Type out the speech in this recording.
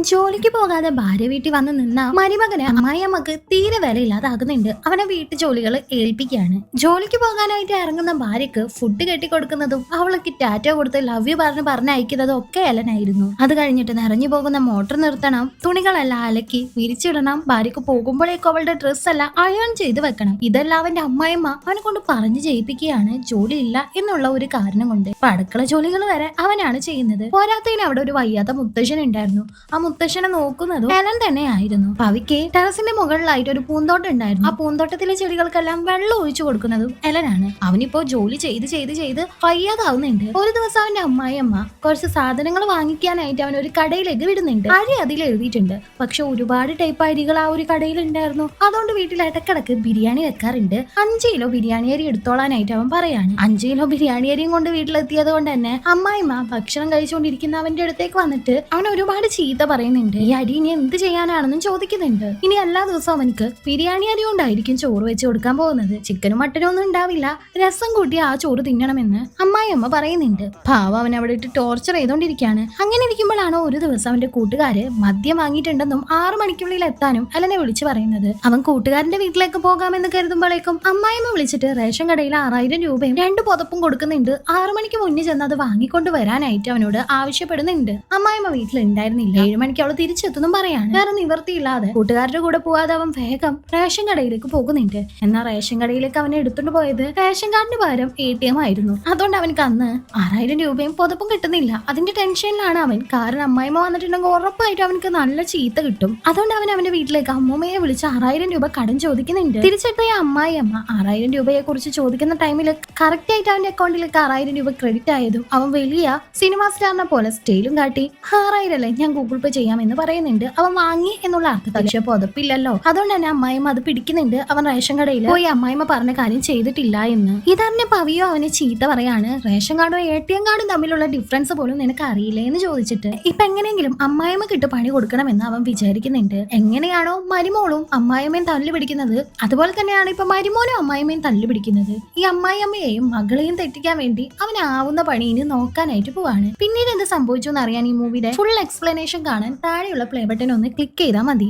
ജോലിക്ക് പോകാതെ ഭാര്യ വീട്ടിൽ വന്ന് നിന്ന മരുമകനെ അമ്മായിയമ്മക്ക് തീരെ വിലയില്ലാതാകുന്നുണ്ട്. അവനെ വീട്ടു ജോലികൾ ഏൽപ്പിക്കുകയാണ്. ജോലിക്ക് പോകാനായിട്ട് ഇറങ്ങുന്ന ഭാര്യക്ക് ഫുഡ് കെട്ടിക്കൊടുക്കുന്നതും അവൾക്ക് ടാറ്റ കൊടുത്ത് ലവ് യു പറഞ്ഞയക്കുന്നതും ഒക്കെ എലനായിരുന്നു. അത് കഴിഞ്ഞിട്ട് നിറഞ്ഞു പോകുന്ന മോട്ടർ നിർത്തണം, തുണികളെല്ലാം അലക്കി വിരിച്ചിടണം, ഭാര്യക്ക് പോകുമ്പോഴേക്കും അവളുടെ ഡ്രസ്സ് എല്ലാം അയൺ ചെയ്ത് വെക്കണം. ഇതെല്ലാം അവന്റെ അമ്മായിമ്മ അവനെ കൊണ്ട് പറഞ്ഞു ചെയ്യിപ്പിക്കുകയാണ്, ജോലിയില്ല എന്നുള്ള ഒരു കാരണം കൊണ്ട്. അടുക്കള ജോലികൾ വരെ അവനാണ് ചെയ്യുന്നത്. പോരാത്തതിന് അവിടെ ഒരു വയ്യാത്ത മുത്തശ്ശൻ ഉണ്ടായിരുന്നു. ആ മുത്തശ്ശനെ നോക്കുന്നതും ഹെലൻ തന്നെയായിരുന്നു. പവിക്ക് ടെറസിന്റെ മുകളിലായിട്ട് ഒരു പൂന്തോട്ടം ഉണ്ടായിരുന്നു. ആ പൂന്തോട്ടത്തിലെ ചെടികൾക്കെല്ലാം വെള്ളം ഒഴിച്ചു കൊടുക്കുന്നതും ഹെലനാണ്. അവനിപ്പോ ജോലി ചെയ്ത് ചെയ്ത് ചെയ്ത് വയ്യാതാവുന്നുണ്ട്. ഒരു ദിവസം അവന്റെ അമ്മായിയമ്മ കുറച്ച് സാധനങ്ങൾ വാങ്ങിക്കാനായിട്ട് അവൻ ഒരു കടയിലേക്ക് വിടുന്നുണ്ട്. അരി അതിൽ എഴുതിയിട്ടുണ്ട്, പക്ഷെ ഒരുപാട് ടൈപ്പ് അരികൾ ആ ഒരു കടയിൽ ഉണ്ടായിരുന്നു. അതുകൊണ്ട് വീട്ടിൽ ഇടക്കിടക്ക് ബിരിയാണി വെക്കാറുണ്ട്. 5 കിലോ ബിരിയാണി അരി എടുത്തോളാനായിട്ട് അവൻ പറയാണ്. 5 കിലോ ബിരിയാണി അരിയും കൊണ്ട് വീട്ടിലെത്തിയത് കൊണ്ട് തന്നെ അമ്മായിമ്മ ഭക്ഷണം കഴിച്ചുകൊണ്ടിരിക്കുന്ന അവന്റെ അടുത്തേക്ക് വന്നിട്ട് അവൻ ഒരുപാട് ചീത്ത പറയുന്നുണ്ട്. ഈ അരി ഇനി എന്ത് ചെയ്യാനാണെന്നും ചോദിക്കുന്നുണ്ട്. ഇനി എല്ലാ ദിവസവും അവനക്ക് ബിരിയാണി അരി കൊണ്ടായിരിക്കും ചോറ് വെച്ച് കൊടുക്കാൻ പോകുന്നത്. ചിക്കനും മട്ടനും ഒന്നും ഉണ്ടാവില്ല, രസം കൂട്ടി ആ ചോറ് തിന്നണമെന്ന് അമ്മായിയമ്മ പറയുന്നുണ്ട്. പാവം അവൻ അവിടെ ഇട്ട് ടോർച്ചർ ചെയ്തോണ്ടിരിക്കുകയാണ്. അങ്ങനെ ഇരിക്കുമ്പോഴാണ് ഒരു ദിവസം അവന്റെ കൂട്ടുകാര് മദ്യം വാങ്ങിയിട്ടുണ്ടെന്നും 6 മണിക്കുള്ളിൽ എത്താനും അലനെ വിളിച്ചു പറയുന്നത്. അവൻ കൂട്ടുകാരന്റെ വീട്ടിലേക്ക് പോകാമെന്ന് കരുതുമ്പോഴേക്കും അമ്മായിയമ്മ വിളിച്ചിട്ട് റേഷൻ കടയിൽ 6000 രൂപയും 2 പുതപ്പും കൊടുക്കുന്നുണ്ട്. 6 മണിക്ക് മുന്നേ ചെന്ന് അത് വാങ്ങിക്കൊണ്ട് വരാനായിട്ട് അവനോട് ആവശ്യപ്പെടുന്നുണ്ട്. അമ്മായിയമ്മ വീട്ടിലുണ്ടായിരുന്നില്ല. 7 മണിക്ക് അവള് തിരിച്ചെത്തുന്നും പറയാണ്. വേറെ നിവർത്തിയില്ലാതെ കൂട്ടുകാരുടെ കൂടെ പോവാതെ അവൻ വേഗം റേഷൻ കടയിലേക്ക് പോകുന്നുണ്ട്. എന്നാൽ റേഷൻ കടയിലേക്ക് അവനെ എടുത്തുകൊണ്ട് പോയത് റേഷൻ കാർഡിന് പകരം ATM ആയിരുന്നു. അതുകൊണ്ട് അവനക്ക് അന്ന് 6000 രൂപയും പുതപ്പും കിട്ടുന്നില്ല. അതിന്റെ ടെൻഷനിലാണ് അവൻ. കാരണം അമ്മായിമ്മ വന്നിട്ടുണ്ടെങ്കിൽ ഉറപ്പായിട്ട് അവനക്ക് നല്ല ചീത്ത കിട്ടും. അതുകൊണ്ട് അവൻ അവന്റെ വീട്ടിലേക്ക് അമ്മൂമ്മയെ വിളിച്ച് 6000 രൂപ കടം ചോദിക്കുന്നുണ്ട്. തിരിച്ചെത്തിയ അമ്മായിയമ്മ 6000 രൂപയെ കുറിച്ച് ചോദിക്കുന്ന ടൈമിൽ കറക്റ്റ് ആയിട്ട് അവന്റെ അക്കൗണ്ടിലേക്ക് 6000 രൂപ ക്രെഡിറ്റ് ആയതും അവൻ വലിയ സിനിമാ സ്റ്റാറിനെ പോലെ സ്റ്റൈലും കാട്ടി 6000 അല്ലേ ഞാൻ ഗൂഗിൾ പേ ചെയ്യാമെന്ന് പറയുന്നുണ്ട്. അവൻ വാങ്ങി എന്നുള്ള അർത്ഥത്തിൽ. പക്ഷെ പുതപ്പില്ലല്ലോ. അതുകൊണ്ട് തന്നെ അമ്മായിമ്മ അത് പിടിക്കുന്നുണ്ട്. അവൻ റേഷൻ കടയിൽ പോയി അമ്മായിമ്മ പറഞ്ഞ കാര്യം ചെയ്തിട്ടില്ല എന്ന്. ഇതറിഞ്ഞ പവിയോ അവനെ ചീത്ത പറയാണ്. റേഷൻ കാർഡും ATM കാർഡും തമ്മിലുള്ള ഡിഫറൻസ് പോലും നിനക്ക് അറിയില്ലേ എന്ന് ചോദിച്ചിട്ട് ഇപ്പൊ എങ്ങനെയെങ്കിലും അമ്മായിമ്മ കിട്ട് പണി കൊടുക്കണമെന്ന് അവൻ വിചാരിക്കുന്നുണ്ട്. എങ്ങനെയാണോ മരുമോളും അമ്മായിമ്മയും തല്ലു പിടിക്കുന്നത്, അതുപോലെ തന്നെയാണ് ഇപ്പൊ മരുമോനും അമ്മായിമ്മയും തല്ലു പിടിക്കുന്നത്. ഈ അമ്മായിയമ്മയെയും മകളെയും തെറ്റിക്കാൻ വേണ്ടി അവനാവുന്ന പണി ഇനി നോക്കാനായിട്ട് പോവാണ്. പിന്നീട് എന്ത് സംഭവിച്ചു എന്ന് അറിയാൻ ഈ മൂവിയുടെ ഫുൾ എക്സ്പ്ലനേഷൻ കാണാൻ താഴെയുള്ള പ്ലേ ബട്ടൺ ഒന്ന് ക്ലിക്ക് ചെയ്താൽ മതി.